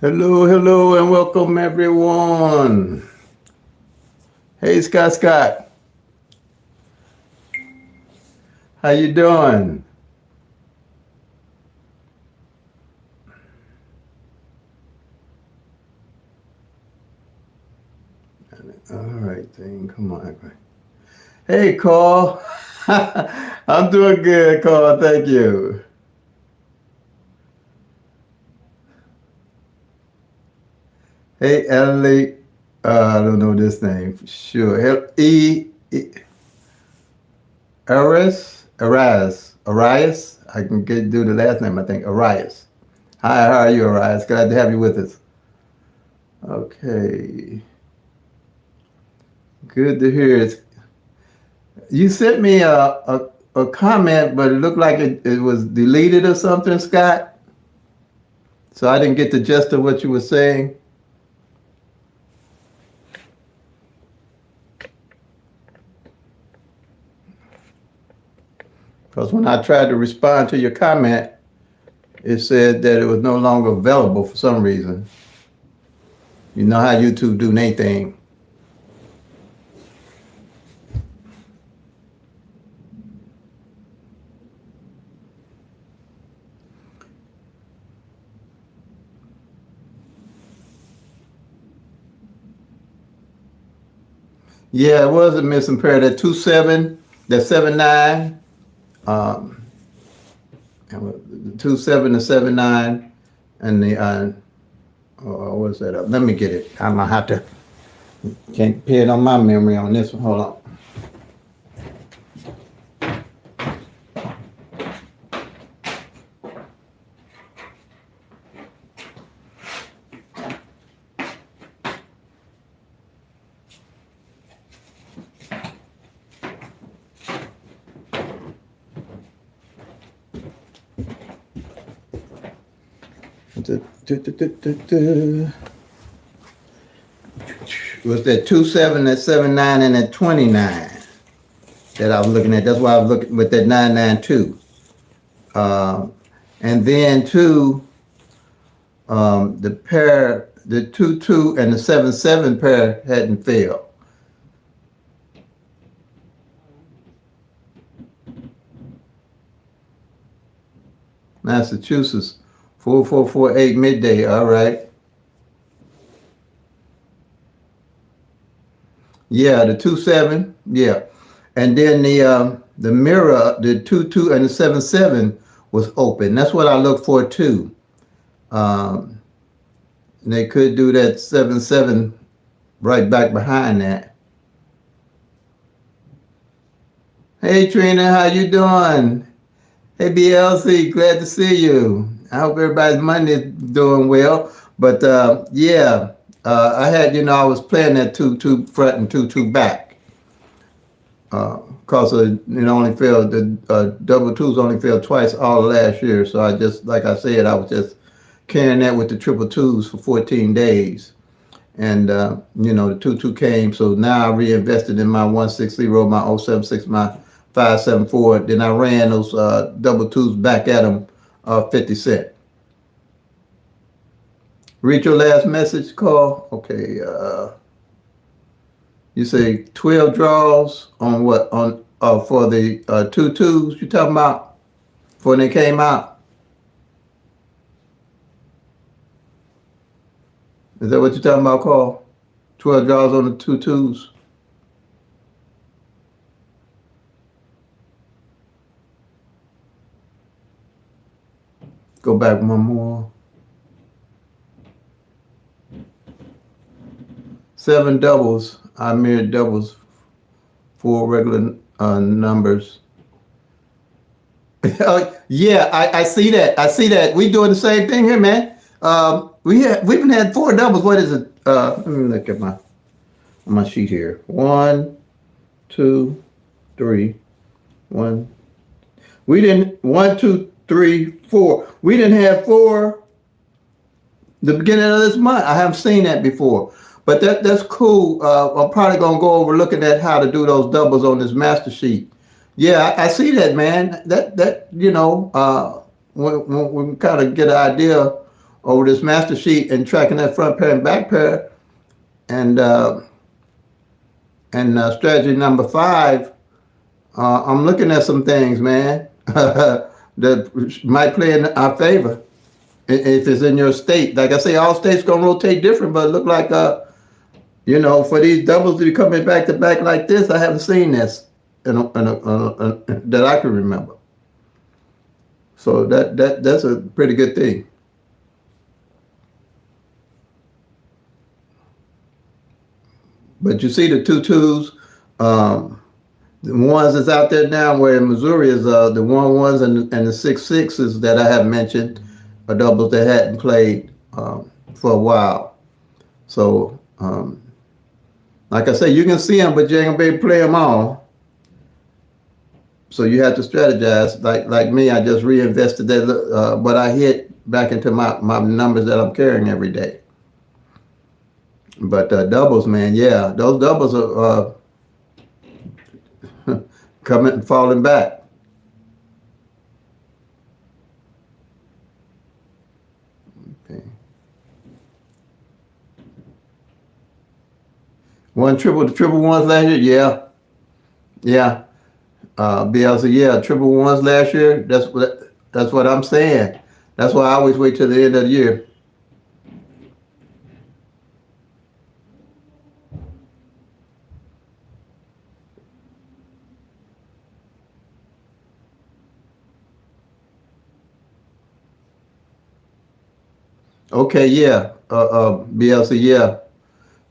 Hello, hello, and welcome everyone. Hey, Scott, how you doing? All right, thing, come on. Hey, Carl. I'm doing good, Carl. Thank you. Hey, Ellie. I don't know this name for sure. Arias. I can do the last name. I think Arias. Hi, how are you, Arias? Glad to have you with us. Okay, good to hear it. You sent me a comment, but it looked like it was deleted or something, Scott. So I didn't get the gist of what you were saying. Because when I tried to respond to your comment, it said that it was no longer available for some reason. You know how YouTube do anything. Yeah, it was a missing pair. That 27, that 79, um, 27 to 79, and the what's that up? Let me get it. I'm gonna have to can't pin it on my memory on this one. Hold on. Was that 27, that 79, and that 29 that I was looking at? That's why I was looking with that 992. And then the pair, the 22 and the 77 pair hadn't failed. Massachusetts, 4448 midday. All right. Yeah, the 27. Yeah. And then the mirror, the 22 and the 77 was open. That's what I look for too. Um, they could do that 77 right back behind that. Hey Trina, how you doing? Hey BLC, glad to see you. I hope everybody's Monday's doing well. But yeah, I had, I was playing that 2-2 front and 2-2 back. Cause it only failed, the double twos only failed twice all of last year. So I just, like I said, I was just carrying that with the triple twos for 14 days. And, the 2-2 came. So now I reinvested in my 160, my 076, my 574. Then I ran those double twos back at them 50 cent. Read your last message, call. Okay. You say 12 draws on what? On for the 2-2s you talking about? For when they came out? Is that what you're talking about, Carl? 12 draws on the 2-2s? Go back one more. 7 doubles. I mirrored doubles. 4 regular numbers. Yeah, I see that. I see that. We doing the same thing here, man. We've been had 4 doubles. What is it? Let me look at my sheet here. 1, 2, 3. 1. We didn't 1, 2, 3, 4. We didn't have 4 the beginning of this month. I haven't seen that before. But that's cool. I'm probably gonna go over looking at how to do those doubles on this master sheet. Yeah, I see that, man. That when we kind of get an idea over this master sheet and tracking that front pair and back pair. And strategy number 5, I'm looking at some things, man, that might play in our favor if it's in your state. Like I say, all states gonna rotate different, but it look like for these doubles to be coming back to back like this, I haven't seen this that I can remember. So that's a pretty good thing. But you see the 2-2s, the ones that's out there now, where in Missouri is the 1-1s and the 6-6s that I have mentioned, are doubles that hadn't played for a while. So, like I say, you can see them, but you ain't gonna be able to play them all. So you have to strategize. Like me, I just reinvested that what I hit back into my numbers that I'm carrying every day. But doubles, man, yeah, those doubles are coming and falling back. Okay. The triple ones last year, yeah. BLC, yeah, triple ones last year. That's what I'm saying. That's why I always wait till the end of the year. Okay, yeah, BLC, yeah.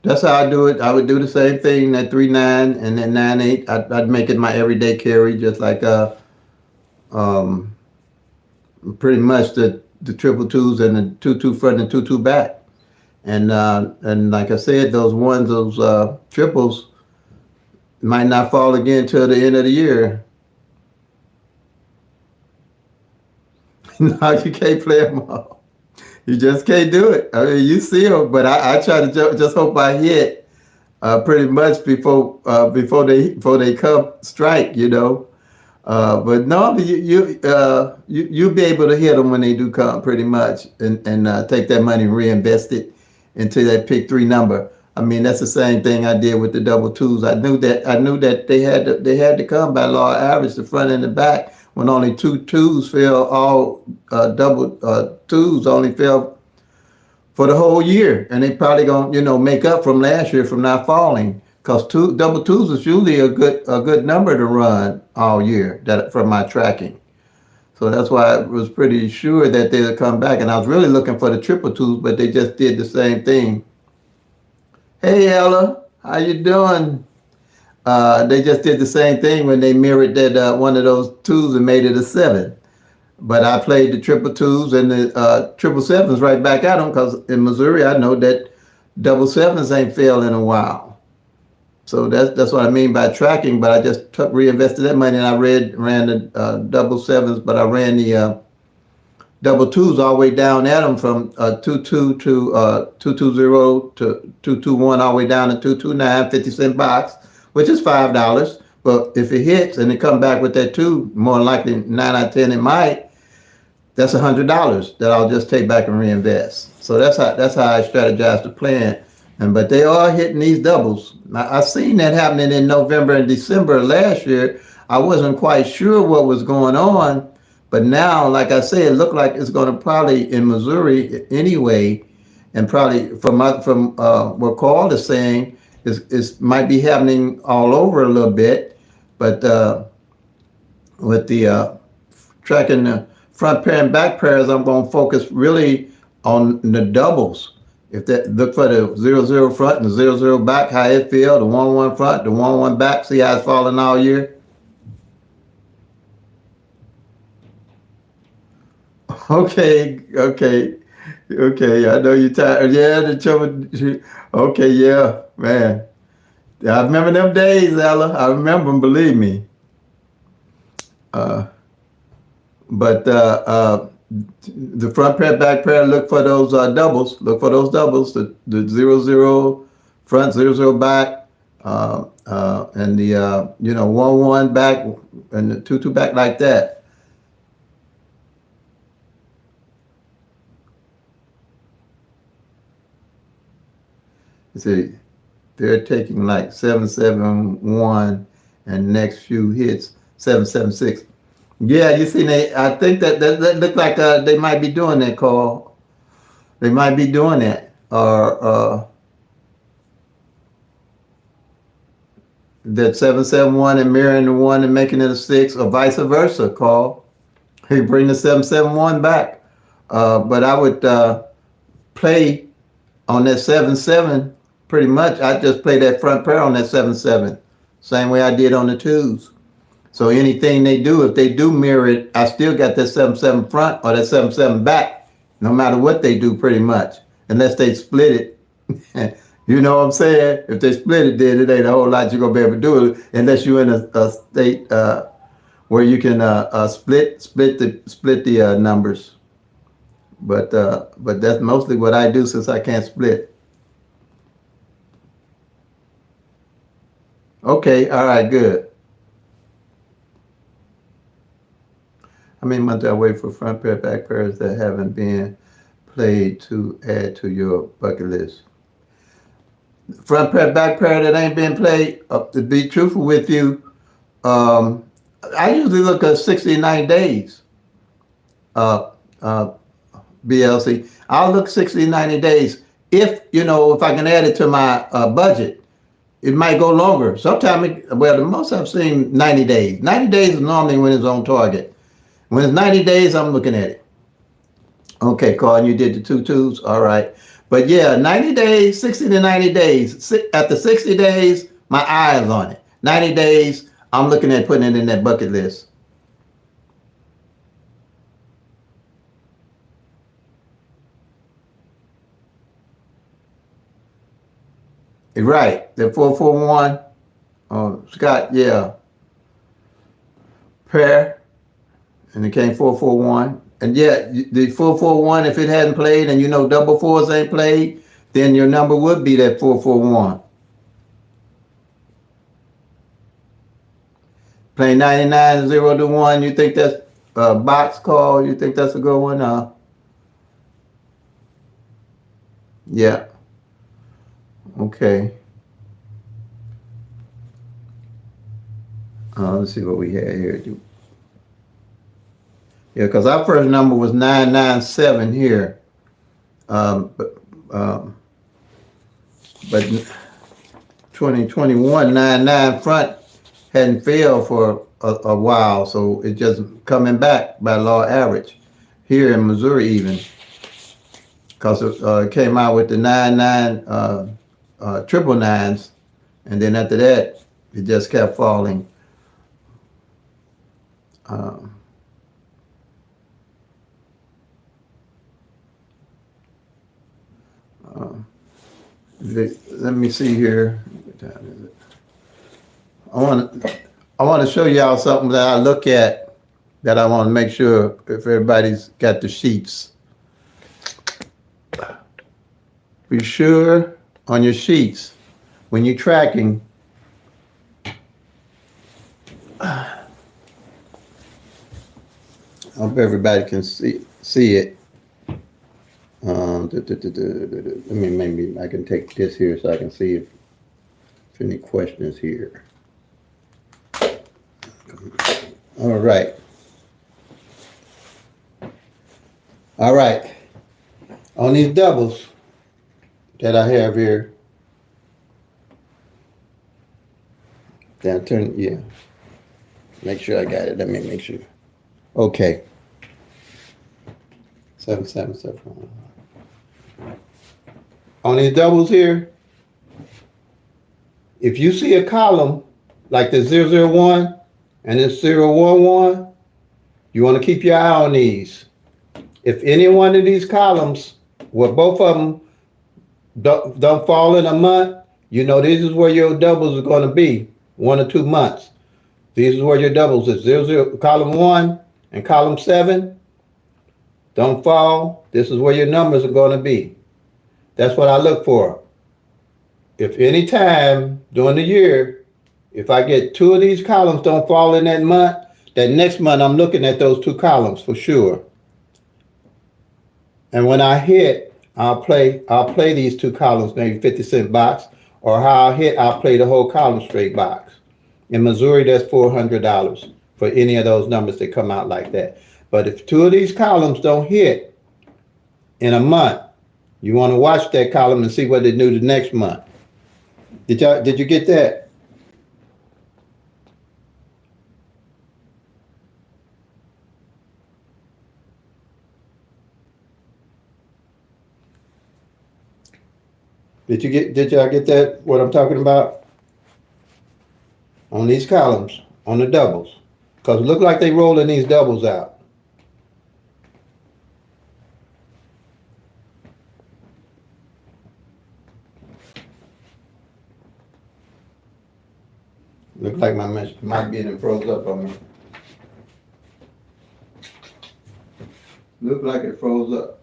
That's how I do it. I would do the same thing at 3-9 and then 9-8. I'd make it my everyday carry, just like pretty much the triple twos and the 2-2 front and 2-2 back. And like I said, those triples might not fall again till the end of the year. No, you can't play them all. You just can't do it. I mean, you see them, but I try to just hope I hit pretty much before they come strike, But normally you'll be able to hit them when they do come, pretty much, and take that money and reinvest it into that pick 3 number. I mean, that's the same thing I did with the double twos. I knew that they had to come by law of average, the front and the back. When only 2 twos fell, all double twos only fell for the whole year, and they probably gonna make up from last year from not falling, because double twos is usually a good number to run all year, that from my tracking. So that's why I was pretty sure that they would come back, and I was really looking for the triple twos, but they just did the same thing. Hey Ella, how you doing? They just did the same thing when they mirrored that one of those twos and made it a 7. But I played the triple twos and the triple sevens right back at them, because in Missouri I know that double sevens ain't failed in a while. So that's what I mean by tracking. But I just reinvested that money, and I ran the double sevens, but I ran the double twos all the way down at them from 2-2 to 2-2-0 to 2-2-1, all the way down to 2-2-9, 50-cent box, which is $5. But if it hits and it come back with that 2, more than likely 9 out of 10 it might. That's $100 that I'll just take back and reinvest. So that's how I strategize the plan. But they are hitting these doubles. Now, I've seen that happening in November and December last year. I wasn't quite sure what was going on, but now, like I said, it looked like it's going to probably in Missouri anyway, and probably from what Carl is saying, is might be happening all over a little bit. But with the tracking the front pair and back pairs, I'm going to focus really on the doubles. If that, look for the 0-0 front and the 0-0 back, how it feel, the 1-1 front, the 1-1 back, see how it's falling all year. Okay. I know you're tired. Yeah, the trouble. Okay, yeah, man. I remember them days, Ella. I remember them, believe me. But the front pair, back pair, look for those doubles. Look for those doubles. The 0-0 front, 0-0 back, and the 1-1 back and the 2-2 back, like that. See, they're taking like 771 and next few hits 776. Yeah, you see, I think that look like they might be doing that, Carl. They might be doing that. Or that 771 and mirroring the one and making it a 6, or vice versa, Carl. He bring the 771 back. But I would play on that 7-7 pretty much. I just play that front pair on that 7-7. Same way I did on the 2s. So anything they do, if they do mirror it, I still got that 7-7 front or that 7-7 back, no matter what they do pretty much. Unless they split it. You know what I'm saying? If they split it, then it ain't a whole lot you're going to be able to do it unless you're in a state where you can split the numbers. But that's mostly what I do since I can't split. Okay, all right, good. How many months I wait for front pair, back pairs that haven't been played to add to your bucket list? Front pair, back pair that ain't been played, to be truthful with you, I usually look at 60 to 90 days. BLC. I'll look 60 to 90 days. If I can add it to my budget. It might go longer. Sometimes, the most I've seen 90 days. 90 days is normally when it's on target. When it's 90 days, I'm looking at it. Okay, Carl, you did the 2-2s. All right. But yeah, 90 days, 60 to 90 days. After 60 days, my eye is on it. 90 days, I'm looking at putting it in that bucket list. Right. The 441. Scott, yeah. Prayer. And it came 441. And yeah, the 441, if it hadn't played and double fours ain't played, then your number would be that 441. Playing 99, 0 to 1, you think that's a box call? You think that's a good one? Yeah. Okay. Let's see what we had here. Yeah, because our first number was 997 here. But 2021 99 front hadn't failed for a while, so it's just coming back by law average here in Missouri even. Because it came out with the 99 triple nines, and then after that it just kept falling. Let me see here. What time is it? I want to show y'all something that I look at that I want to make sure if everybody's got the sheets. Be sure on your sheets when you're tracking. I hope everybody can see it. Maybe I can take this here so I can see if any questions here. All right. On these doubles that I have here, yeah. Make sure I got it. Let me make sure. Okay. 777. On these doubles here, if you see a column like the 001 and this 011, you want to keep your eye on these. If any one of these columns, where both of them don't fall in a month, this is where your doubles are going to be, 1 or 2 months. These is where your doubles is. Column 1 and column 7 don't fall. This is where your numbers are going to be. That's what I look for. If any time during the year, if I get 2 of these columns don't fall in that month, that next month I'm looking at those 2 columns for sure. And when I hit, I'll play these two columns, maybe 50-cent box, or how I'll play the whole column straight box. In Missouri, that's $400 for any of those numbers that come out like that. But if two of these columns don't hit in a month, you want to watch that column and see what they do the next month. Did you get that? Did y'all get that, what I'm talking about? On these columns, on the doubles. Because it look like they rolling these doubles out. Look like my message might be and froze up on me. Look like it froze up.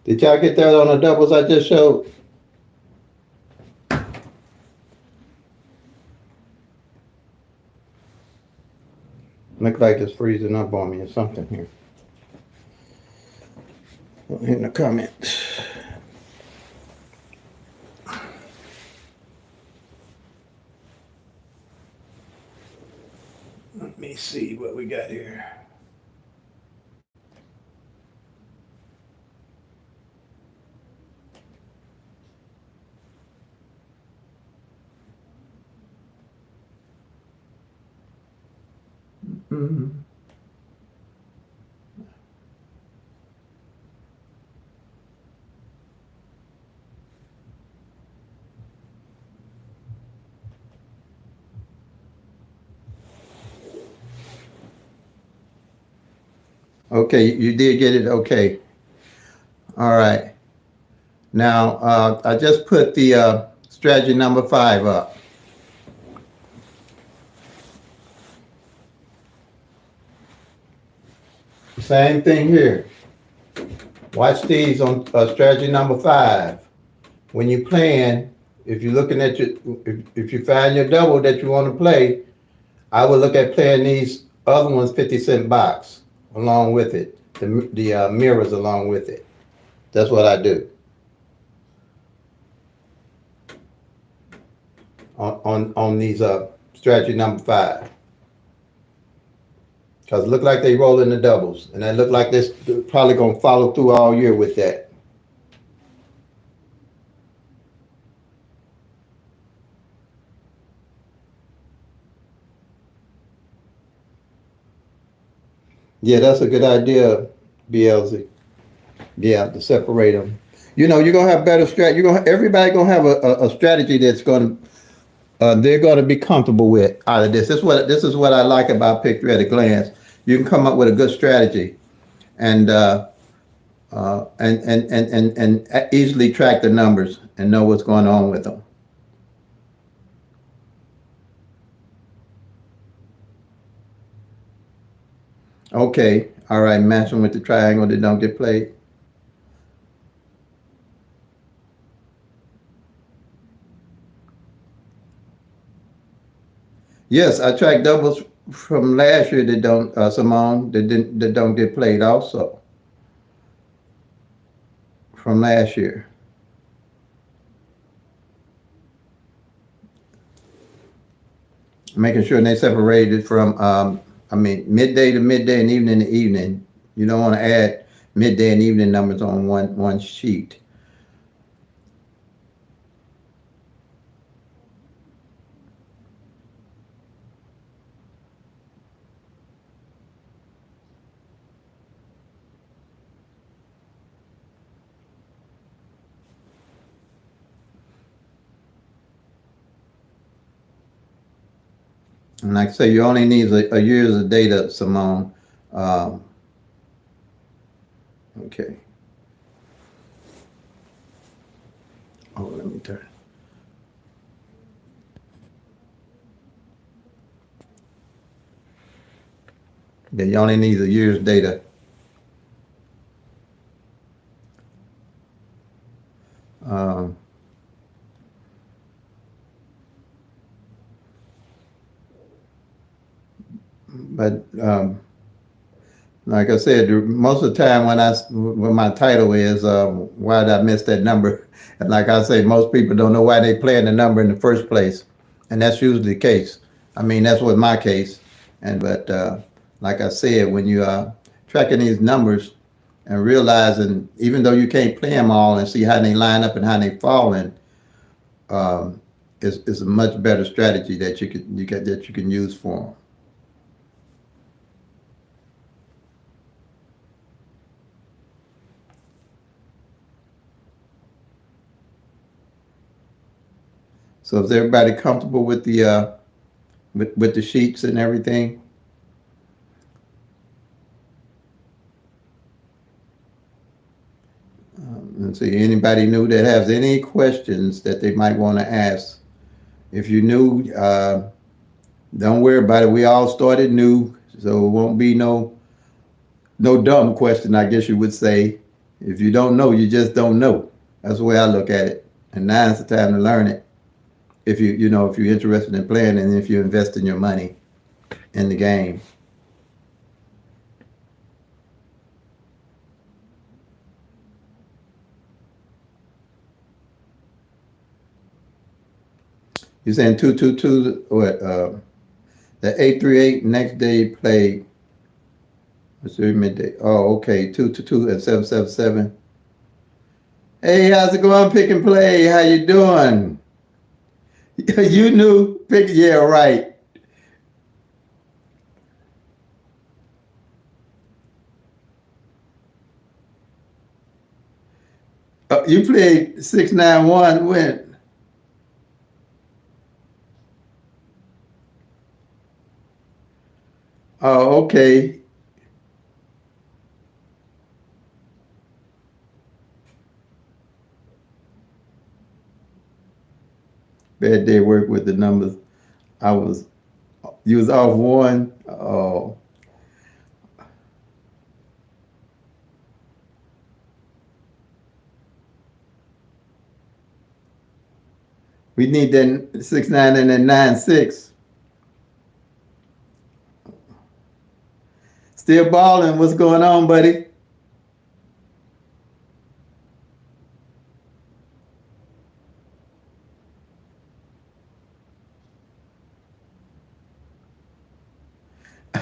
Did y'all get that on the doubles I just showed? Look like it's freezing up on me or something here. In the comments. Let me see what we got here. Mm-hmm. Okay, you did get it. Okay. All right. Now, I just put the strategy number 5 up. Same thing here. Watch these on strategy number 5. When you're playing, if you're looking at if you find your double that you want to play, I would look at playing these other ones 50-cent box along with it, the mirrors along with it. That's what I do. On these strategy number 5. Because it look like they roll in the doubles. And that look like this probably going to follow through all year with that. Yeah, that's a good idea, BLZ. Yeah, to separate them. You know, you're going to have better strategy. Everybody going to have a strategy that's going to, they're going to be comfortable with out of this. This is what I like about Pick 3 at a glance. You can come up with a good strategy and easily track the numbers and know what's going on with them. Okay, all right, matching with the triangle that don't get played. Yes, I tracked doubles from last year that don't Simone that don't get played also from last year. Making sure they separated from midday to midday and evening to evening. You don't want to add midday and evening numbers on one sheet. And like I say, you only need a year's of data, Simone. Um, okay. Oh, let me turn. Yeah, you only need a year's data. Um, but like I said, most of the time when my title is why did I miss that number? And like I say, most people don't know why they playing the number in the first place, and that's usually the case. I mean, that's what my case. And but like I said, when you tracking these numbers and realizing, even though you can't play them all and see how they line up and how they fall in, is a much better strategy that you can use for them. So is everybody comfortable with the with the sheets and everything? And see, anybody new that has any questions that they might want to ask. If you're new, don't worry about it. We all started new, so it won't be no dumb question, I guess you would say. If you don't know, you just don't know. That's the way I look at it. And now's the time to learn it. If if you're interested in playing and if you're investing your money in the game. You're saying 222, what, the 838 next day play, what's the midday? Oh, okay, 222 and 777. Hey, how's it going, Pick and Play? How you doing? You knew, yeah, right. You played 691 when? Oh, okay. Bad day work with the numbers. I was, you was off one. Oh, we need that 69 and that 96. Still balling. What's going on, buddy?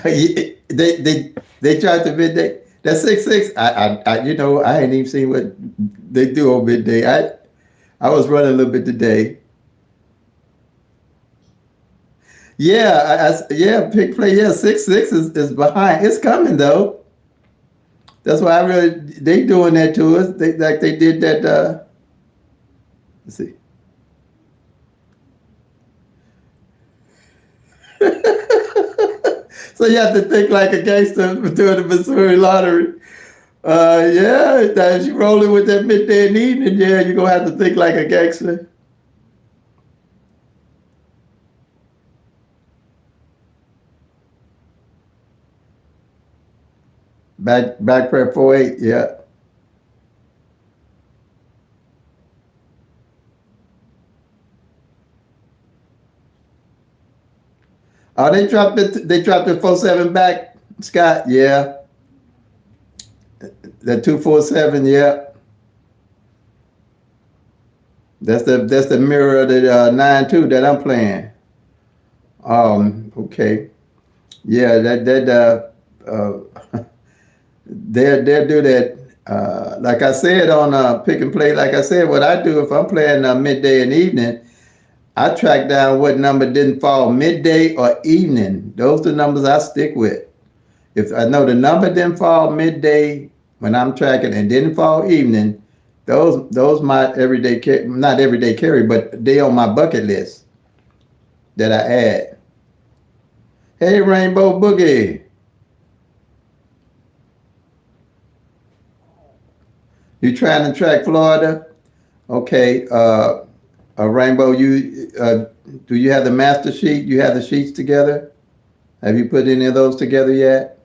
They tried to midday. That 6-6. I ain't even seen what they do on midday. I was running a little bit today. Yeah, yeah, pick play. Yeah, 6-6 is behind. It's coming though. That's why they doing that to us. They like they did that. Let's see. So you have to think like a gangster doing the Missouri lottery. Yeah, as you rolling with that midday and evening, yeah, you're gonna have to think like a gangster. Back prep 4-8, yeah. Oh, they dropped the 4-7 back, Scott. Yeah. The 2-4-7, yeah. That's the mirror of the 9-2 that I'm playing. Okay. Yeah, they'll do that. Like I said on pick and play, like I said, what I do if I'm playing midday and evening, I track down what number didn't fall midday or evening. Those are the numbers I stick with. If I know the number didn't fall midday when I'm tracking and didn't fall evening, those my everyday not everyday carry, but they on my bucket list that I add. Hey, Rainbow Boogie. You trying to track Florida? Okay. Rainbow, do you have the master sheet? You have the sheets together? Have you put any of those together yet?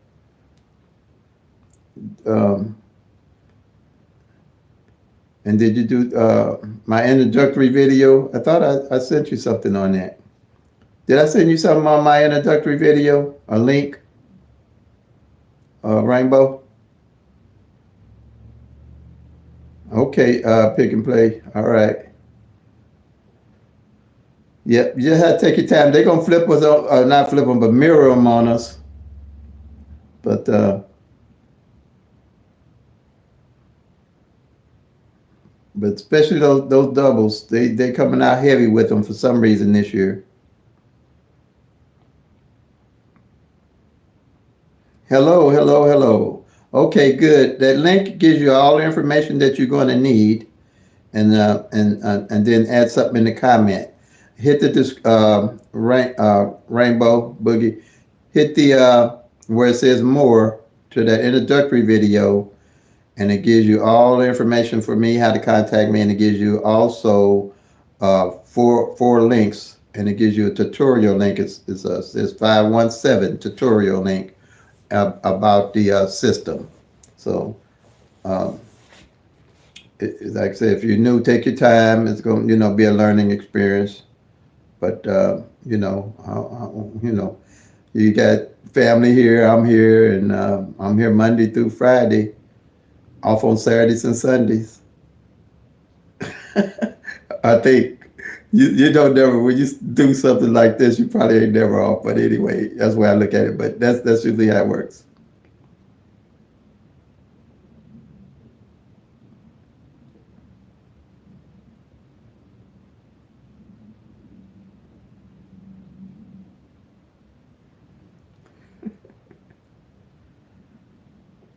Um, and did you do my introductory video? I thought I sent you something on that. Did I send you something on my introductory video? A link? Rainbow? Okay, pick and play. All right. Yep, you just have to take your time. They're gonna flip us, not flip them, but mirror them on us. But but especially those doubles, they coming out heavy with them for some reason this year. Hello, hello, hello. Okay, good. That link gives you all the information that you're going to need, and then add something in the comment. Hit the rainbow boogie. Hit the where it says more to that introductory video, and it gives you all the information for me, how to contact me, and it gives you also four links, and it gives you a tutorial link. It says 517 tutorial link about the system. So, um, like I said, if you're new, take your time. It's going to, be a learning experience. But you got family here. I'm here, and I'm here Monday through Friday, off on Saturdays and Sundays. I think you don't never when you do something like this, you probably ain't never off. But anyway, that's the way I look at it. But that's usually how it works.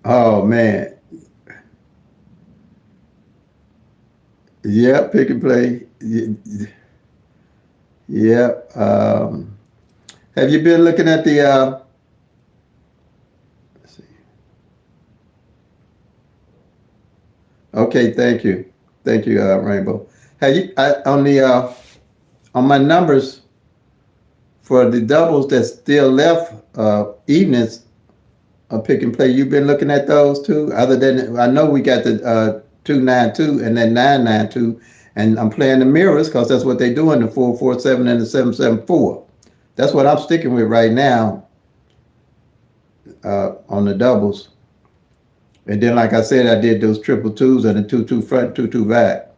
Oh man, yeah, pick and play. Yeah. Have you been looking at the? Let's see. Okay, thank you, Rainbow. Have you on the on my numbers for the doubles that's still left? Evenings pick and play. You've been looking at those too. Other than I know we got the 292 and then 992, and I'm playing the mirrors because that's what they do in the 447 and the 774. That's what I'm sticking with right now on the doubles. And then, like I said, I did those triple twos and the 2-2 front, 2-2 back.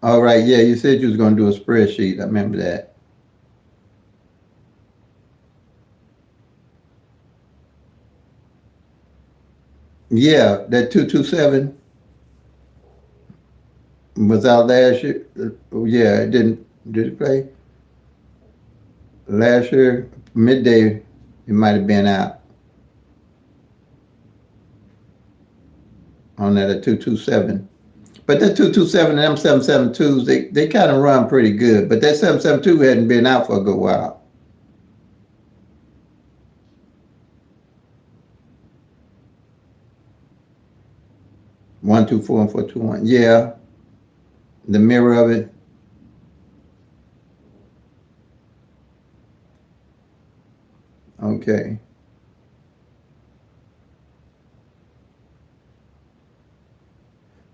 All right, yeah, you said you was gonna do a spreadsheet. I remember that. Yeah, that 227 was out last year. Yeah, it didn't. Did it play last year? Midday, it might have been out on that at 227. But that 227 and them 772s, they kind of run pretty good. But that 772 hadn't been out for a good while. 124 and 421. Yeah, the mirror of it. Okay.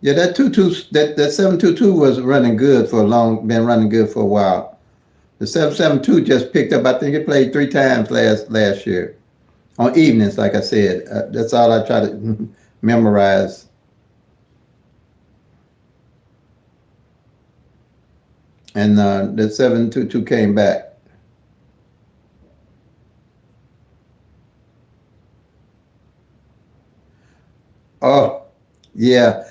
Yeah, that 722 was running good for a been running good for a while. The 772 just picked up. I think it played 3 times last year on evenings. Like I said, that's all I try to memorize. And the 722 came back. Oh, yeah.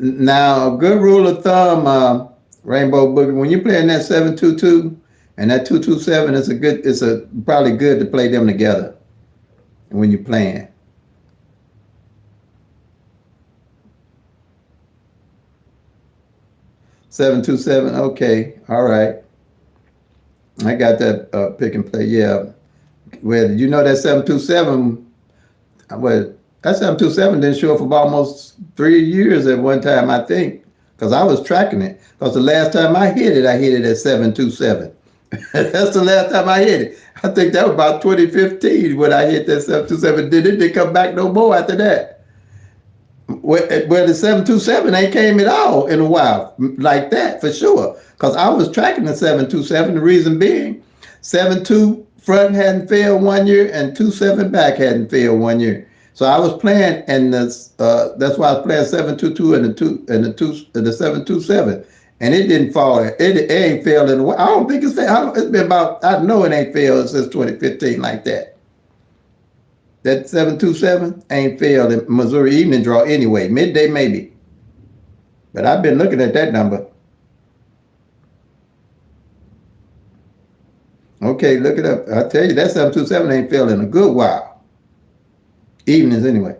Now, a good rule of thumb, Rainbow Boogie, when you're playing that 722 and that 227, it's a probably good to play them together when you're playing. 727, okay, all right. I got that pick and play. Yeah. Well, you know that 727. Well, that 727 didn't show up for almost 3 years at one time, I think, because I was tracking it. Because the last time I hit it at 727. That's the last time I hit it. I think that was about 2015 when I hit that 727. Then it didn't come back no more after that. Where the 727 ain't came at all in a while, like that for sure. Because I was tracking the 727. The reason being, 72 front hadn't failed 1 year and 27 back hadn't failed 1 year. So I was playing, and that's why I was playing 722 and the 727, and it didn't fall. It ain't failed in a while. I don't think it's failed. It's been about, I know it ain't failed since 2015 like that. That 727 ain't failed in Missouri evening draw anyway. Midday maybe. But I've been looking at that number. Okay, look it up. I tell you, that 727 ain't failed in a good while. Evenings anyway.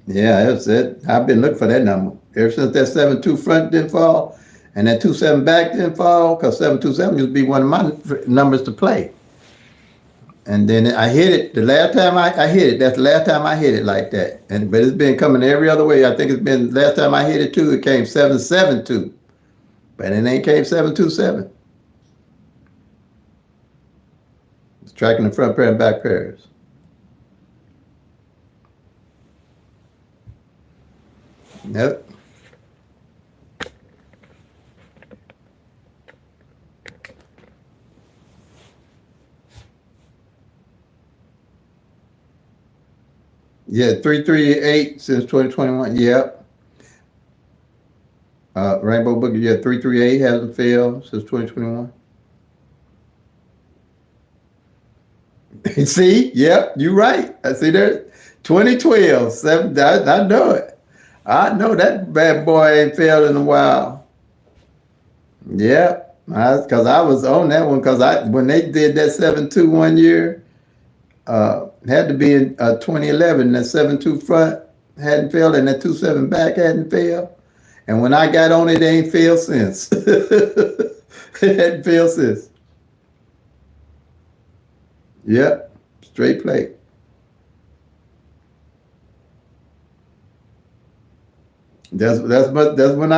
Yeah, that's it. I've been looking for that number. Ever since that 7-2 front didn't fall and that 2-7 back didn't fall, because 7-2-7 used to be one of my numbers to play. And then I hit it. The last time I hit it, that's the last time I hit it like that. But it's been coming every other way. I think it's been, last time I hit it too, it came 7-7-2. But it ain't came 7-2-7. It's tracking the front pair and back pairs. Yep. Yeah, 338 since 2021. Yep. Rainbow Boogie, yeah, 338 hasn't failed since 2021. See, yep, you're right. I see there. 2012, I know it. I know that bad boy ain't failed in a while. Yeah, because I was on that one, because when they did that 7-2 1 year, had to be in 2011. That 7-2 front hadn't failed, and that 2-7 back hadn't failed. And when I got on it, they ain't failed since. It hadn't failed since. Yep, straight play. That's when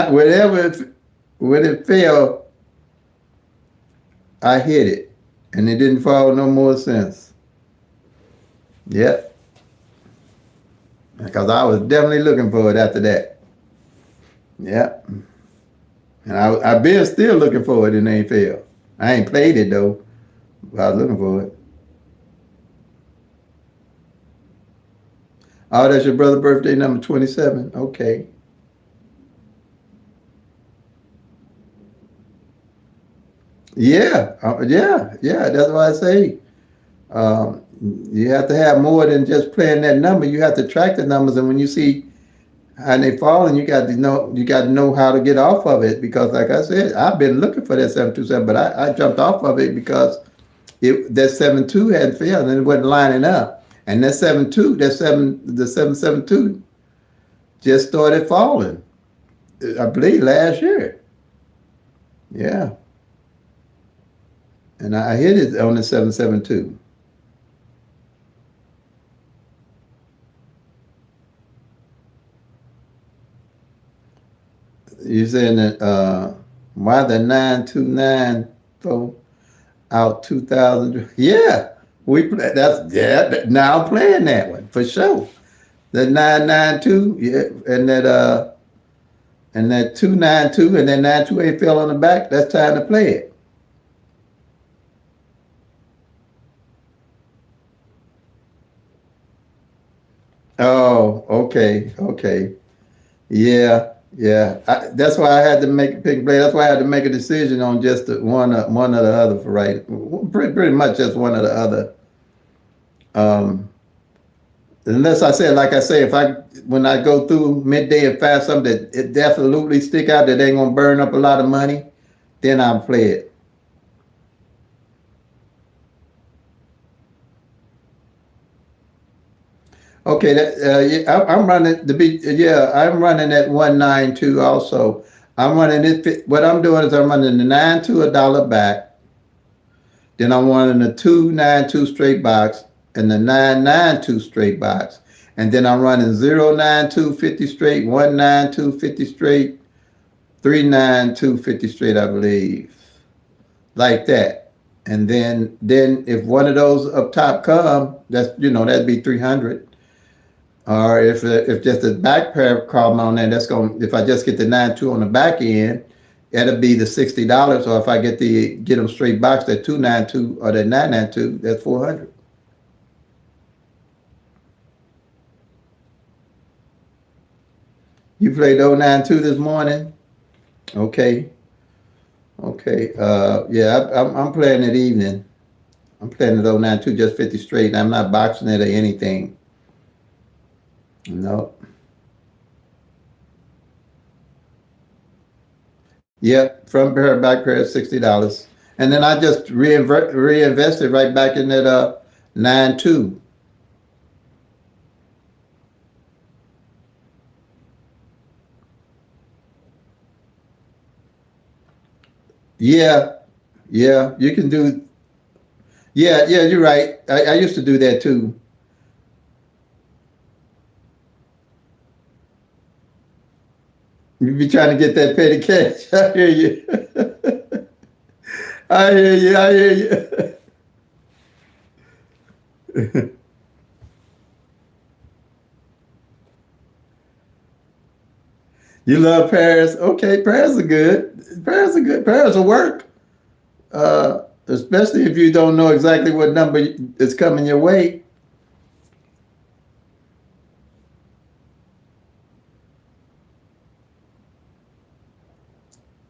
when it fell, I hit it, and it didn't fall no more since. Yep, because I was definitely looking for it after that. Yep, and I've been still looking for it, and it ain't failed. I ain't played it though, but I was looking for it. Oh, that's your brother's birthday, number 27. Okay. Yeah, yeah. That's why I say you have to have more than just playing that number. You have to track the numbers, and when you see how they fall, and you got to know how to get off of it. Because, like I said, I've been looking for that 727, but I jumped off of it because that 7-2 had failed and it wasn't lining up, and that 7-2, the 7-7-2 just started falling. I believe last year. Yeah. And I hit it on the 7-7-2. You're saying that why the 929 out 2000? Yeah, now I'm playing that one for sure. The 992, yeah, and that 292, and then 928 fell on the back. That's time to play it. Oh, okay. Yeah, yeah. That's why I had to make a pick and play. That's why I had to make a decision on just one or the other for right. Pretty much just one or the other. Um, unless I said, like I say, when I go through midday and find something that it definitely stick out that ain't gonna burn up a lot of money, then I'll play it. Okay, I'm running the beat. Yeah, I'm running at 192 also. I'm running it. What I'm doing is I'm running the 9-2 a dollar back. Then I'm running the 2-9-2 straight box and the 9-9-2 straight box. And then I'm running 0-9-2 50 straight, 1-9-2 50 straight, 3-9-2 50 straight, I believe. Like that. And then if one of those up top come, that'd be 300. Or if just a back pair come on there, if I just get the 9-2 on the back end, that'll be the $60. Or if I get them straight box, that 2-9-2 or that 9-9-2, that's 400. You played 0-9-2 this morning? Okay. Okay. Yeah, I'm playing it evening. I'm playing it 0-9-2, just 50 straight. I'm not boxing it or anything. No. Yep, front pair, back pair, $60. And then I just reinvested right back in that 9-2. Yeah, yeah, you can do. Yeah, yeah, you're right. I used to do that too. You be trying to get that petty cash. I hear you. I hear you. I hear you. You love Paris? Okay, Paris are good. Paris are good. Paris will work. Especially if you don't know exactly what number is coming your way.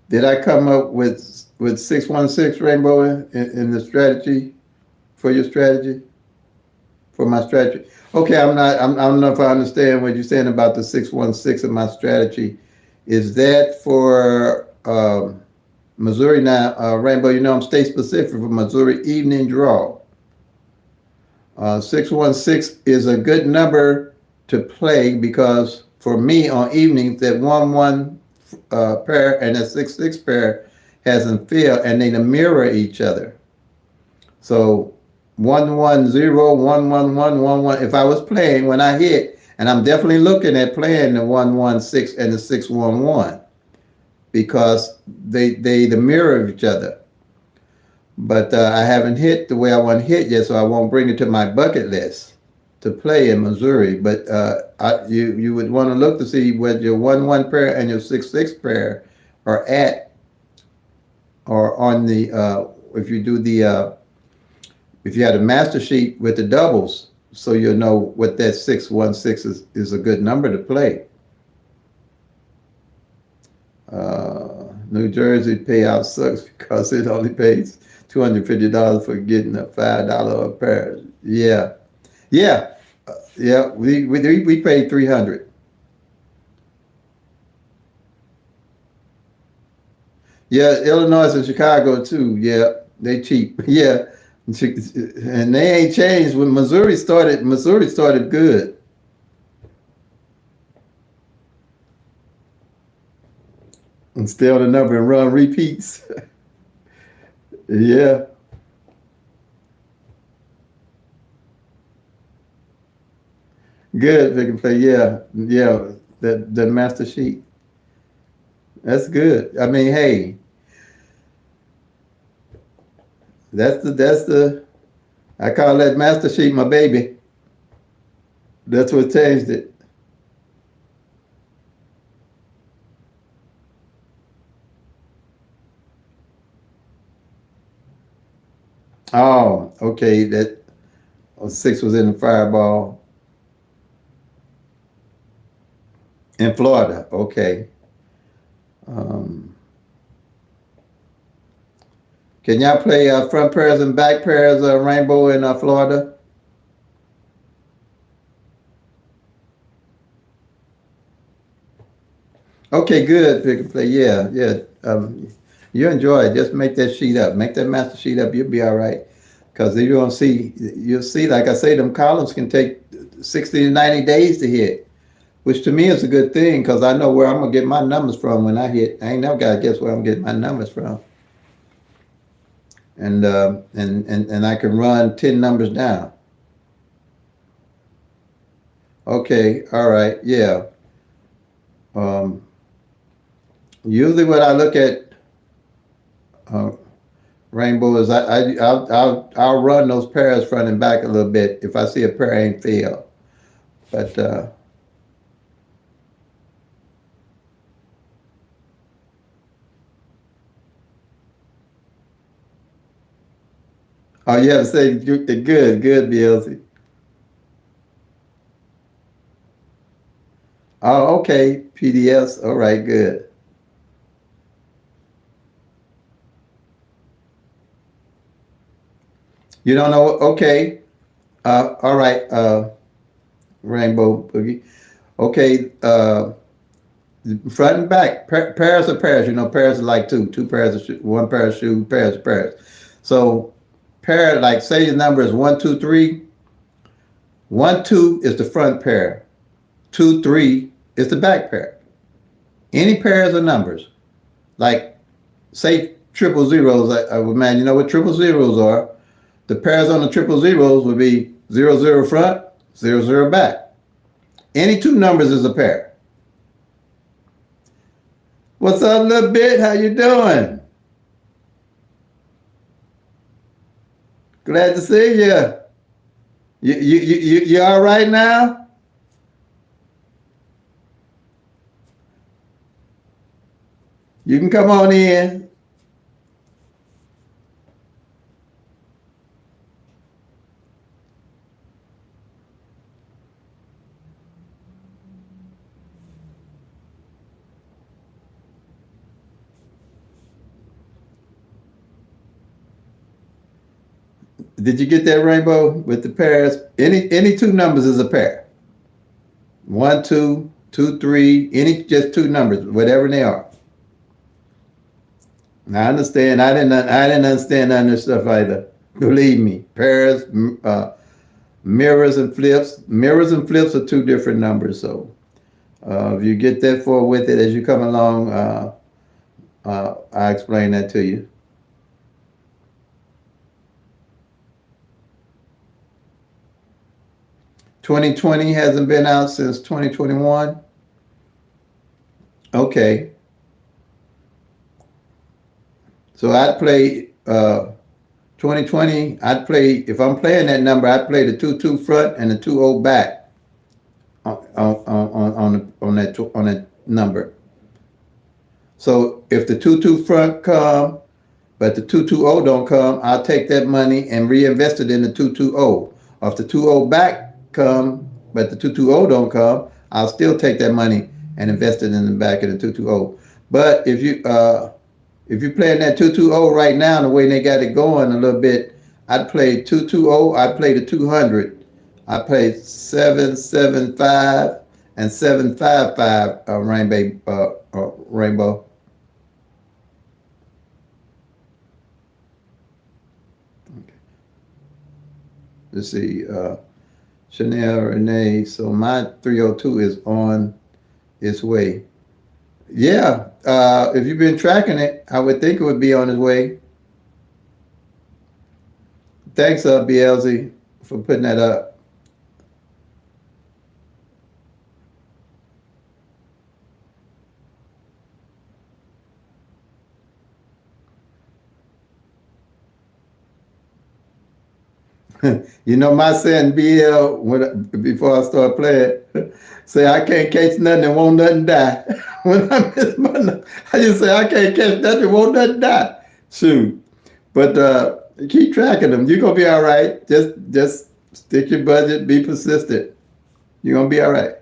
Did I come up with 616 Rainbow in the strategy for your strategy? For my strategy? Okay, I don't know if I understand what you're saying about the 616 in my strategy. Is that for Missouri now, Rainbow? I'm state specific for Missouri evening draw. 616 is a good number to play because for me on evenings that 1-1 pair and a 6-6 pair hasn't failed and they mirror each other. So 1-1-0, 1-1-1, 1-1. If I was playing when I hit, and I'm definitely looking at playing the 1-1-6 and the 6-1-1 because they mirror each other. But I haven't hit the way I want to hit yet, so I won't bring it to my bucket list to play in Missouri. But you would want to look to see what your 1-1 pair and your 6-6 pair are at, or on the if you do the if you had a master sheet with the doubles, so you'll know what that 616 is a good number to play. New Jersey payout sucks because it only pays $250 for getting a $5 a pair. Yeah, yeah, yeah. We paid 300. Yeah, Illinois and Chicago too. Yeah, they cheap. Yeah, and they ain't changed when Missouri started. Missouri started good. And still the number and run repeats. Yeah. Good, they can play. Yeah, yeah. The master sheet. That's good. I mean, hey, that's the I call that master sheet my baby. That's what changed it. Oh, okay. That 6 was in the fireball in Florida. Okay. Um, can y'all play front pairs and back pairs Rainbow in Florida? Okay, good. Pick and play. Yeah, yeah. You enjoy it. Just make that sheet up. Make that master sheet up. You'll be all right. Because you'll see, like I say, them columns can take 60 to 90 days to hit. which to me is a good thing because I know where I'm gonna get my numbers from when I hit. I ain't never gotta guess where I'm getting my numbers from, and I can run 10 numbers down. Okay, all right, yeah. Um, Usually, what I look at, uh, Rainbow, is I'll run those pairs front and back a little bit if I see a pair ain't failed. But oh, you have to say good, good, BLC. Oh, okay, PDFs. All right, good. You don't know? Okay. All right. Rainbow Boogie. Okay. Front and back. Pairs of pairs. You know, pairs are like two pairs of shoes, one pair of shoes, pairs of pairs. So pair, like say your number is 1, 2, 3. 1, 2 is the front pair. 2, 3 is the back pair. Any pairs of numbers, like say triple zeros. Man, you know what triple zeros are? The pairs on the triple zeros would be 0, 0 front, 0, 0 back. Any two numbers is a pair. What's up, little bit? How you doing? Glad to see you. You all right now? You can come on in. Did you get that, Rainbow, with the pairs? Any two numbers is a pair. 1, 2, 2, 3. Any just two numbers, whatever they are. I understand. I didn't understand none of this stuff either. Believe me. Pairs, mirrors and flips. Mirrors and flips are two different numbers. So if you get that far with it as you come along, I explain that to you. 2020 hasn't been out since 2021. Okay. So I'd play 2020. I'd play, if I'm playing that number, I'd play the 2-2 front and the 2-0 back on that number. So if the 2-2 front come, but the 2-2-0 don't come, I'll take that money and reinvest it in the 2-2-0. Or if the 2-0 back come, but the 2-2-0 don't come, I'll still take that money and invest it in the back of the 2-2-0. But if you're playing that 2-2-0 right now, the way they got it going a little bit, I'd play 2-2-0. I'd play the 200. I play 7-7-5 and 7-5-5 Rainbow. Okay. Let's see. Chanel Renee. So my 302 is on its way. Yeah. If you've been tracking it, I would think it would be on its way. Thanks, BLZ, for putting that up. You know my saying, BL, before I start playing, say I can't catch nothing and won't nothing die. When I miss my, I just say I can't catch nothing, won't nothing die. Shoot. But keep tracking them. You're gonna be all right. Just stick your budget, be persistent. You're gonna be all right.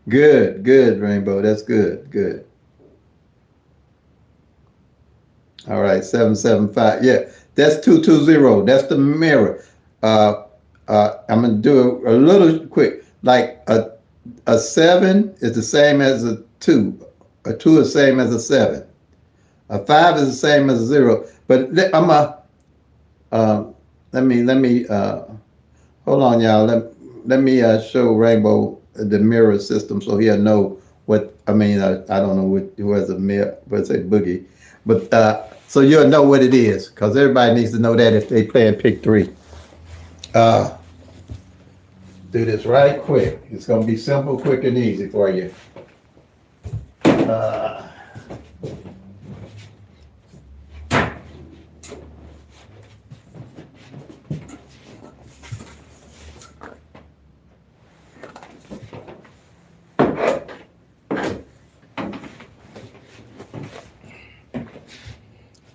Good, Rainbow. That's good. All right, 775. Yeah, that's 220. That's the mirror. I'm gonna do a little quick. Like a 7 is the same as a 2. A 2 is the same as a 7. A 5 is the same as a 0. But I'm a, let me, hold on, y'all. Let me show Rainbow the mirror system so he'll know what, I don't know what, who has a mirror, what's a boogie. But, so you'll know what it is, because everybody needs to know that if they play in pick three. Uh, do this right quick. It's gonna be simple, quick, and easy for you. Uh,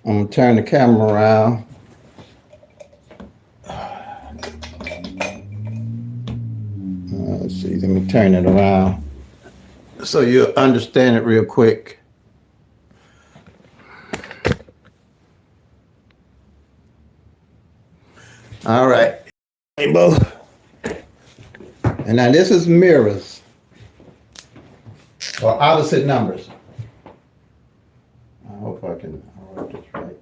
I'm gonna turn the camera around. Let's see, let me turn it around so you'll understand it real quick. All right, Rainbow. And now this is mirrors or opposite numbers. I hope I can write this right.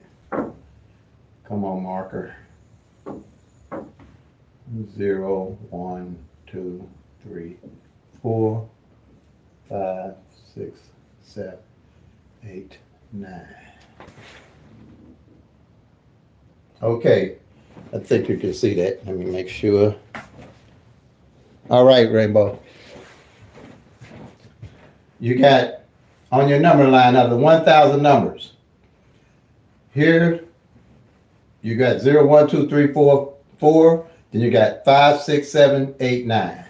Come on, marker. 0, 1, 2, 3, 4, 5, 6, 7, 8, 9. Okay, I think you can see that. Let me make sure. All right, Rainbow. You got on your number line of the 1,000 numbers. Here, you got 0, 1, 2, 3, 4, 4. Then you got 5, 6, 7, 8, 9.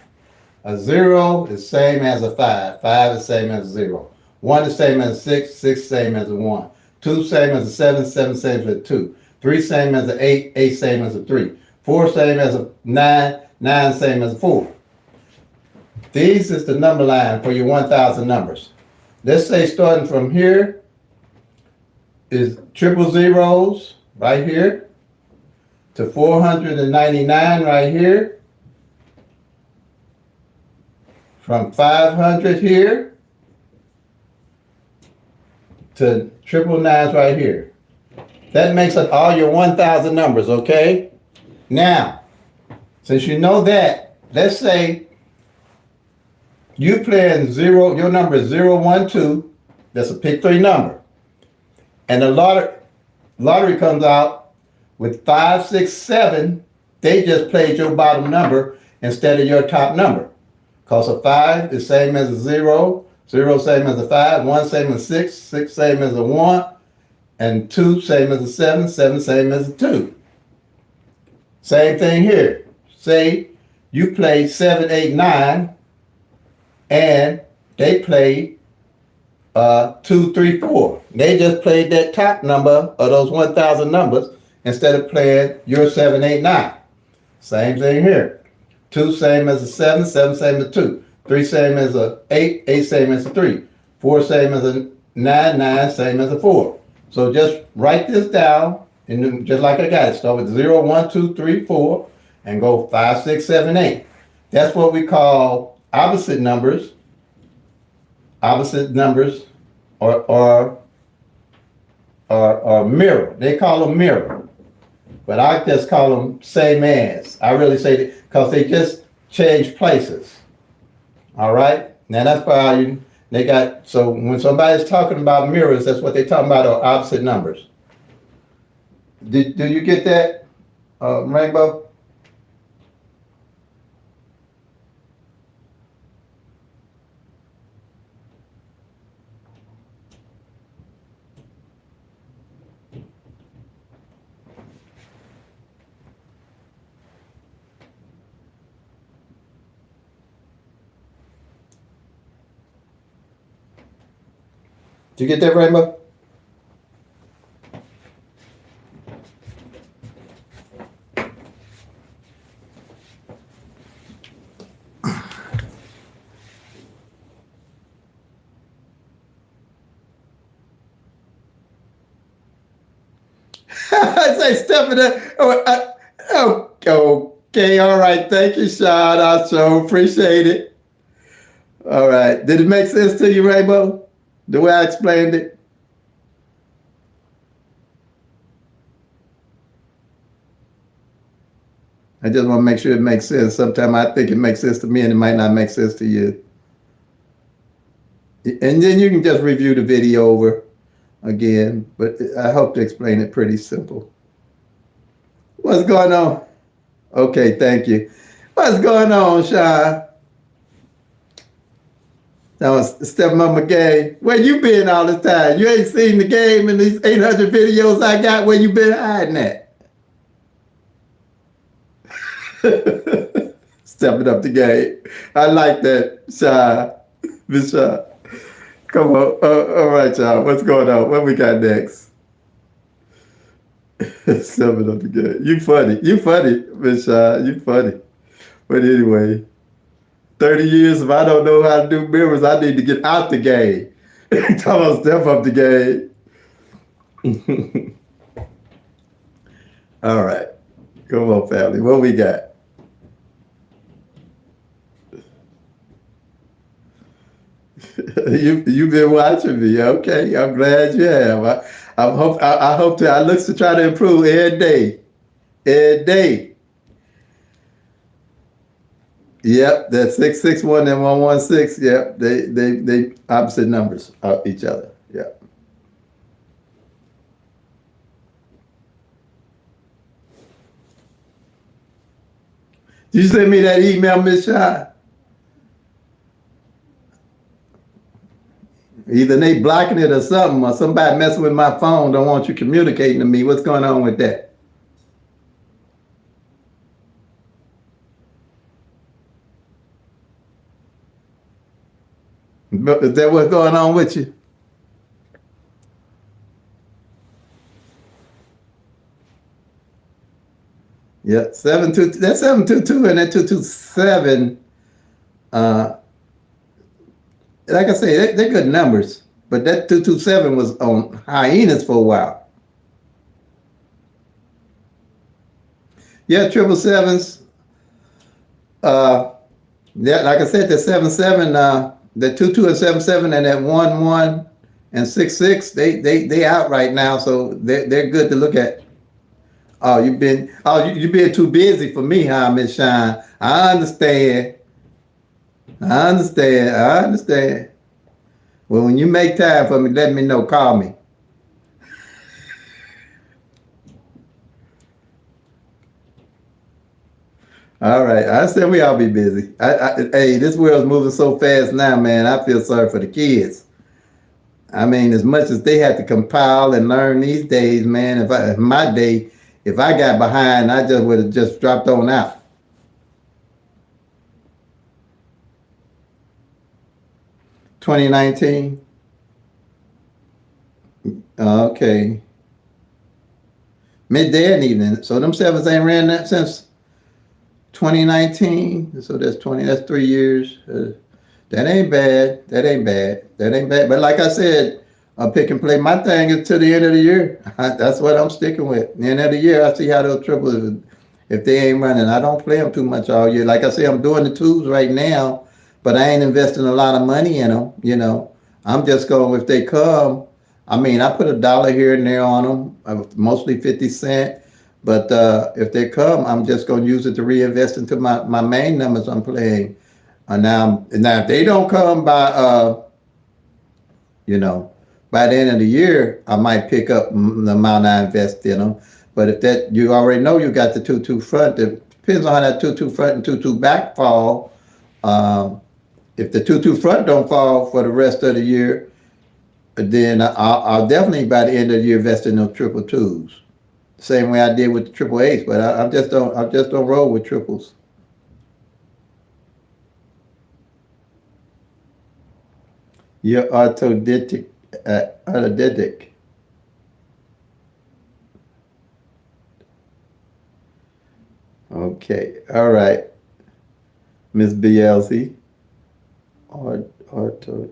A 0 is same as a 5. 5 is same as a 0. 1 is same as a 6. 6 same as a 1. 2 same as a 7. 7 same as a 2. 3 same as a 8. 8 same as a 3. 4 same as a 9. 9 same as a 4. These is the number line for your 1,000 numbers. Let's say starting from here is triple zeros right here to 499 right here. From 500 here to triple nines right here. That makes up all your 1,000 numbers, okay? Now, since you know that, let's say you playing 0, your number is 0, 1, 2. That's a pick 3 number. And the lottery comes out with 5, 6, 7. They just played your bottom number instead of your top number. Because a 5 is same as a 0. 0 same as a 5. 1 same as 6. 6 same as a 1. And 2 same as a 7. 7 same as a 2. Same thing here. Say you play 7, 8, 9. And they played 2, 3, 4. They just played that top number of those 1,000 numbers instead of playing your 7, 8, 9. Same thing here. 2 same as a 7, 7 same as a 2. 3 same as a 8, 8 same as a 3. 4 same as a 9, 9 same as a 4. So just write this down, and just like I got it. Start with 0, 1, 2, 3, 4, and go 5, 6, 7, 8. That's what we call opposite numbers. Opposite numbers or mirror. They call them mirror. But I just call them same as. I really say that because they just change places. All right? Now that's why they got, so when somebody's talking about mirrors, that's what they're talking about are opposite numbers. Do you get that, Rainbow? Did you get that, Rainbow? I say Stephanie. Okay, all right. Thank you, Sean. I so appreciate it. All right. Did it make sense to you, Rainbow? The way I explained it? I just want to make sure it makes sense. Sometimes I think it makes sense to me and it might not make sense to you. And then you can just review the video over again, but I hope to explain it pretty simple. What's going on? Okay, thank you. What's going on, Sean? That was Stepmama Game. Where you been all this time? You ain't seen the game in these 800 videos I got. Where you been hiding at? Stepping up the game. I like that, Sean. Miss Sean. Come on. All right, y'all. What's going on? What we got next? Stepping up the game. You funny. You funny, Miss Sean. You funny. But anyway, 30 years, if I don't know how to do mirrors, I need to get out the game. Come on, step up the game. All right. Come on, family. What we got? You've been watching me. Okay. I'm glad you have. I hope to. I look to try to improve every day. Every day. Yep, that's 661 and 116. Yep, they opposite numbers of each other. Yep. Did you send me that email, Miss Shaw? Either they blocking it or something, or somebody messing with my phone, don't want you communicating to me. What's going on with that? Is that what's going on with you? Yeah, 72. That's 722 and that 227. Uh, like I say, they're good numbers. But that 227 was on hyenas for a while. Yeah, triple sevens. Uh, yeah, like I said, the 77, the 22 and 77, and that 11 and 66, they out right now, so they're good to look at. You been too busy for me, huh, Miss Shine? I understand. I understand. I understand. Well, when you make time for me, let me know. Call me. All right. I said we all be busy. Hey, this world's moving so fast now, man. I feel sorry for the kids. I mean, as much as they had to compile and learn these days, man. In my day, if I got behind, I just would have just dropped on out. 2019. Okay. Midday and evening. So them sevens ain't ran that since 2019. So that's 20. That's 3 years. That ain't bad. That ain't bad. That ain't bad. But like I said, pick and play. My thing is to the end of the year. That's what I'm sticking with. The end of the year, I see how those triples. If they ain't running, I don't play them too much all year. Like I say, I'm doing the twos right now, but I ain't investing a lot of money in them. I'm just going if they come. I mean, I put $1 here and there on them, mostly 50 cents. But if they come, I'm just going to use it to reinvest into my main numbers I'm playing. Now, if they don't come you know, by the end of the year, I might pick up the amount I invest in them. But if that you already know you got the 2-2 front, it depends on how that 2-2 front and 2-2 back fall. If the 2-2 front don't fall for the rest of the year, then I'll definitely by the end of the year invest in those triple twos. Same way I did with the triple eights, but I just don't roll with triples. You're autodidact. Autodidact. Okay. All right. Miss BLC. Autodidact.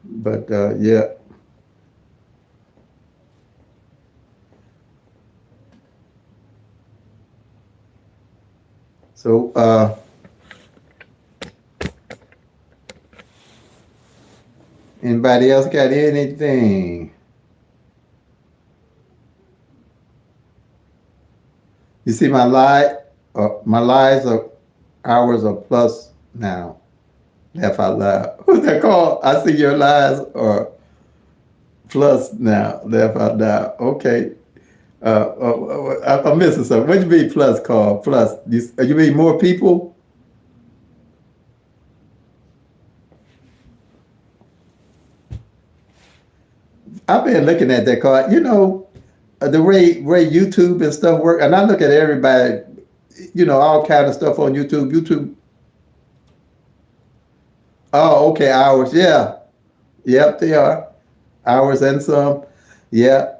But yeah. So, anybody else got anything? You see my lives are hours are plus now. Laugh out loud. What's that called? I see your lives are plus now. Laugh out loud. Okay. I'm missing something. What do you mean plus, Carl? Plus, you mean more people? I've been looking at that, Carl. You know, the way YouTube and stuff work, and I look at everybody, you know, all kind of stuff on YouTube. YouTube. Oh, okay, hours. Yeah. Yep, they are hours and some. Yeah.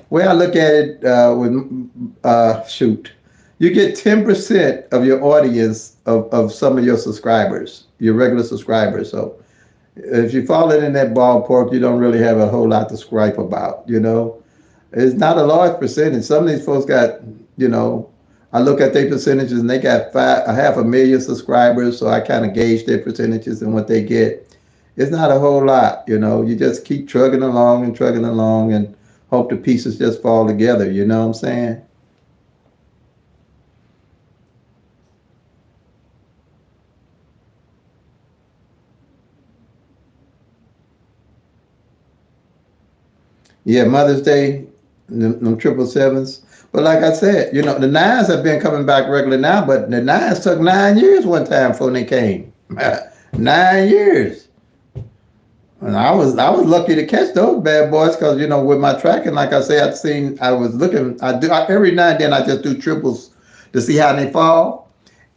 Way I look at it with shoot, you get 10% of your audience of some of your subscribers, your regular subscribers. So if you fall in that ballpark, you don't really have a whole lot to gripe about. You know, it's not a large percentage. Some of these folks got, you know, I look at their percentages and they got 500,000 subscribers, so I kind of gauge their percentages and what they get. It's not a whole lot, you know. You just keep trugging along, and hope the pieces just fall together. You know what I'm saying? Yeah, Mother's Day, them 777s. But like I said, you know, the nines have been coming back regular now, but the nines took 9 years one time before they came. 9 years. And I was lucky to catch those bad boys because, you know, with my tracking, like I say, I was looking, every now and then I just do triples to see how they fall.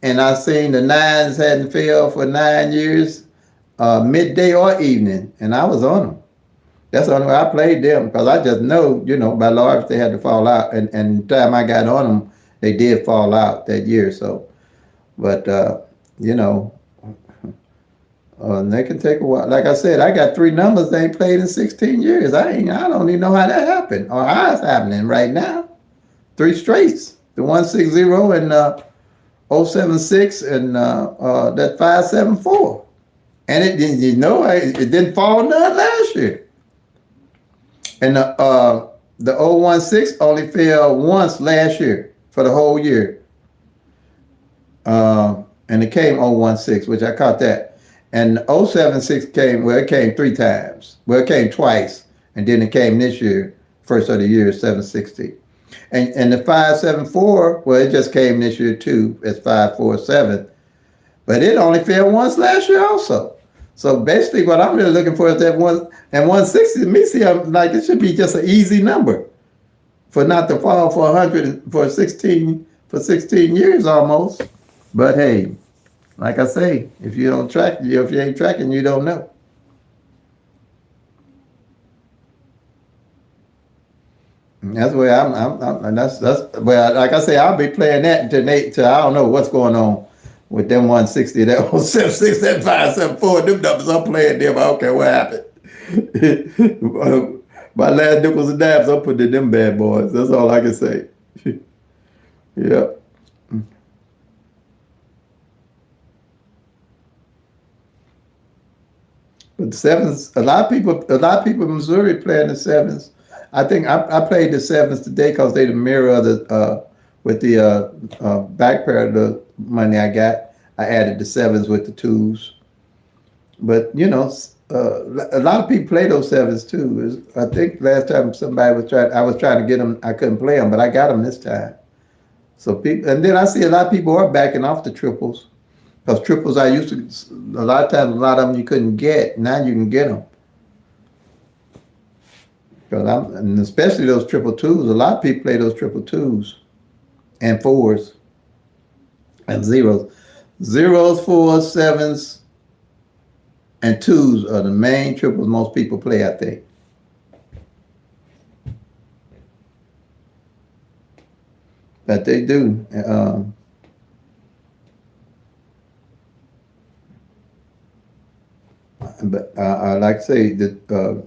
And I seen the nines hadn't failed for 9 years, midday or evening, and I was on them. That's the only way I played them because I just know, you know, by large they had to fall out, and the time I got on them, they did fall out that year. So, but you know, they can take a while. Like I said, I got three numbers they ain't played in 16 years. I don't even know how that happened or how it's happening right now. Three straights, the 160 and 076 and that 574, and it didn't, you know, it didn't fall none last year. And the 016 only fell once last year for the whole year. And it came 016, which I caught that. And 076 came, well, it came three times. Well, it came twice. And then it came this year, first of the year, 760. And the 574, well, it just came this year too, as 547. But it only fell once last year also. So basically, what I'm really looking for is that 160. To me, see, I'm like, it should be just an easy number for not to fall for 100 for 16 years almost. But hey, like I say, if you don't track, if you ain't tracking, you don't know. And that's where and that's well, like I say, I'll be playing that until I don't know what's going on with them 160, that 076, that 574, them numbers I'm playing them. I don't care what happened. My last nickels and dimes, I'm putting in them bad boys. That's all I can say. Yeah. But the sevens, a lot of people in Missouri playing the sevens. I think I played the sevens today because they the mirror of the with the back pair of the money I got. I added the sevens with the twos. But you know, a lot of people play those sevens too. I think last time I was trying to get them, I couldn't play them, but I got them this time. So people, and then I see a lot of people are backing off the triples. Because triples, I used to, a lot of times, a lot of them you couldn't get. Now you can get them. And especially those triple twos. A lot of people play those triple twos and fours and zeros. Zeros, fours, sevens, and twos are the main triples most people play, I think. But they do. But I like to say that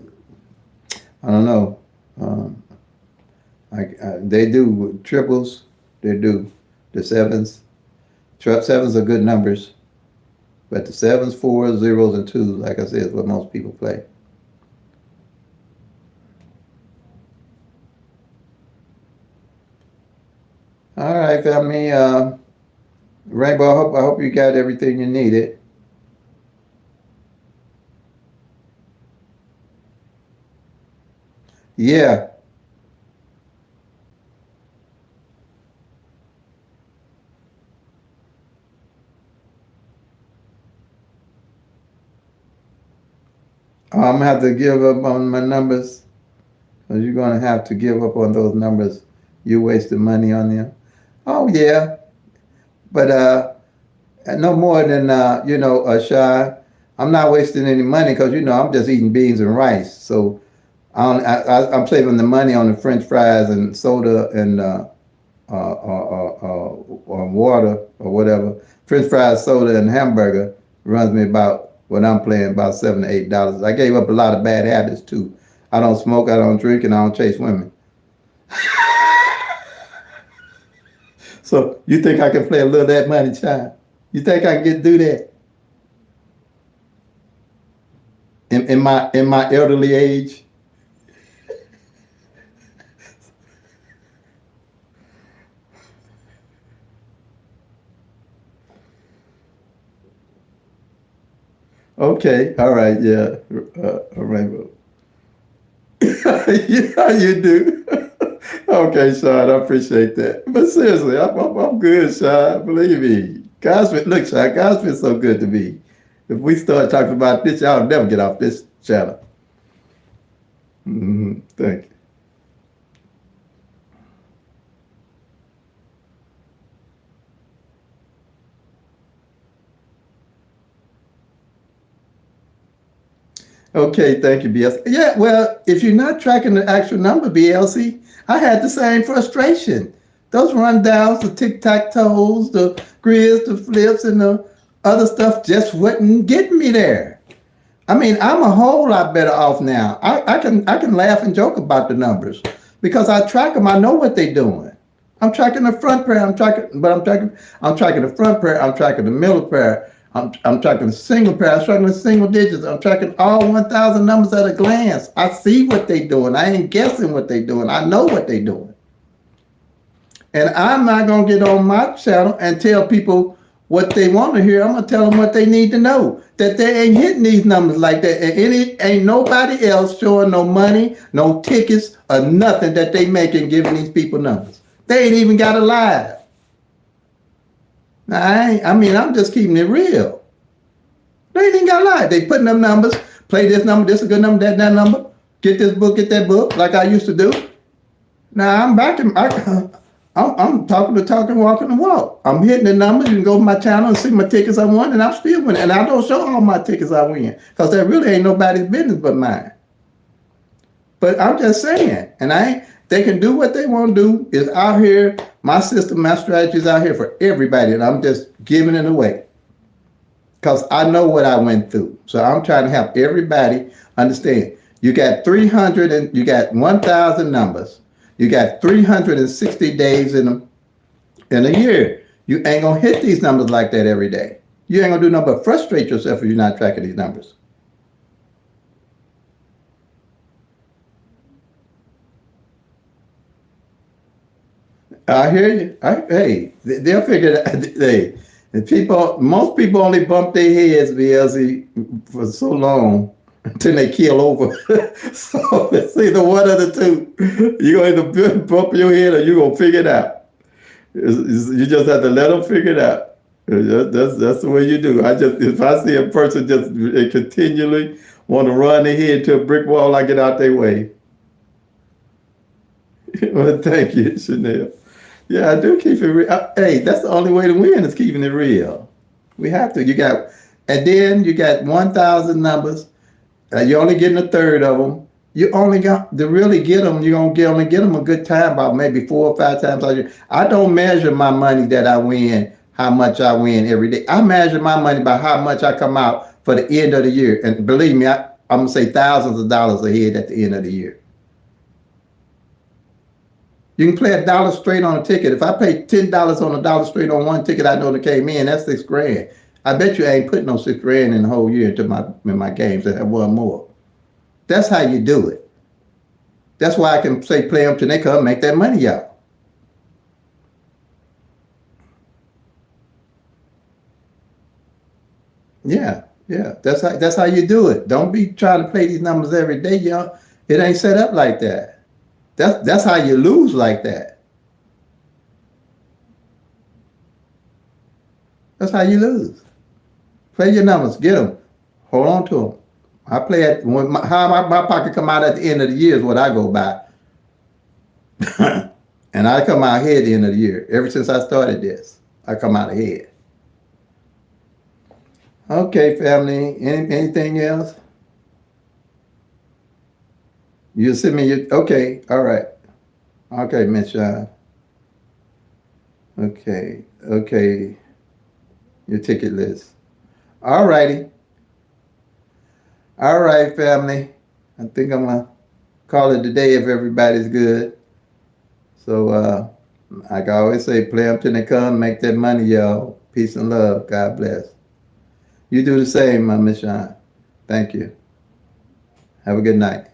I don't know. They do triples. They do. The sevens. Sevens are good numbers. But the sevens, fours, zeros, and twos, like I said, is what most people play. All right, family. Rainbow, I hope you got everything you needed. Yeah. I'm gonna have to give up on my numbers. Because you're gonna have to give up on those numbers. You wasted money on them. Oh yeah. But no more than Shy. I'm not wasting any money because I'm just eating beans and rice. So I'm saving the money on the French fries and soda and or water or whatever. French fries, soda, and hamburger runs me about what I'm paying about $7 to $8. I gave up a lot of bad habits too. I don't smoke, I don't drink, and I don't chase women. So you think I can play a little of that money, child? You think I can do that in my elderly age? Okay, all right, yeah, Rainbow. Yeah, you do. Okay, Sean, I appreciate that. But seriously, I'm good, Sean. Believe me. God's been, look, Sean, God's been so good to me. If we start talking about this, y'all never get off this channel. Thank you. Okay, thank you, BLC. Yeah, well, if you're not tracking the actual number, BLC, I had the same frustration. Those rundowns, the tic-tac-toes, the grizz, the flips, and the other stuff just wouldn't get me there. I mean, I'm a whole lot better off now. I can laugh and joke about the numbers because I track them. I know what they're doing. I'm tracking the front pair. I'm tracking the front pair. I'm tracking the middle pair. I'm tracking the single pair. I'm tracking the single digits. I'm tracking all 1,000 numbers at a glance. I see what they're doing. I ain't guessing what they're doing. I know what they're doing. And I'm not going to get on my channel and tell people what they want to hear. I'm going to tell them what they need to know. That they ain't hitting these numbers like that. And ain't nobody else showing no money, no tickets, or nothing that they making giving these people numbers. They ain't even got a live. Now, I'm just keeping it real. They ain't even got a live. They putting them numbers, play this number, this is a good number, that number, get this book, get that book, like I used to do. Now I'm back in, I'm talking the talk and walking the walk. I'm hitting the numbers. You can go to my channel and see my tickets I won, and I'm still winning. And I don't show all my tickets I win because that really ain't nobody's business but mine. But I'm just saying, and they can do what they want to do. It's out here. My system, my strategy is out here for everybody, and I'm just giving it away because I know what I went through. So I'm trying to help everybody understand. You got 300 and you got 1,000 numbers. You got 360 days in a year. You ain't gonna hit these numbers like that every day. You ain't gonna do nothing but frustrate yourself if you're not tracking these numbers. I hear you. Hey, they'll figure it out. Hey, most people only bump their heads, BLZ, for so long until they keel over. So it's either one of the two. You're going to either bump your head or you're going to figure it out. You just have to let them figure it out. That's the way you do. If I see a person just continually want to run their head to a brick wall, I get out their way. Well, thank you, Chanel. Yeah, I do keep it real. Hey, that's the only way to win is keeping it real. We have to. And then you got 1,000 numbers. You're only getting a third of them. You only got to really get them. You're gonna only get them a good time, about maybe 4 or 5 times a year. I don't measure my money that I win, how much I win every day. I measure my money by how much I come out for the end of the year. And believe me, I'm gonna say thousands of dollars ahead at the end of the year. You can play $1 straight on a ticket. If I pay $10 on $1 straight on one ticket, I know that came in. That's $6,000. I bet you I ain't putting no $6,000 in the whole year into my games. I have one more. That's how you do it. That's why I can say play them till they come make that money out. Yeah, yeah. That's how you do it. Don't be trying to play these numbers every day, y'all. It ain't set up like that. That's how you lose like that. That's how you lose. Play your numbers, get them, hold on to them. I play it when how my pocket come out at the end of the year is what I go by, and I come out ahead at the end of the year. Ever since I started this, I come out ahead. Okay, family. Anything else? You send me your okay. All right. Okay, Miss Sean. Okay. Okay. Your ticket list. All righty. All right, family. I think I'm gonna call it a day if everybody's good. So like I always say, play them till they come, make that money, y'all. Peace and love. God bless. You do the same, my Miss Sean. Thank you. Have a good night.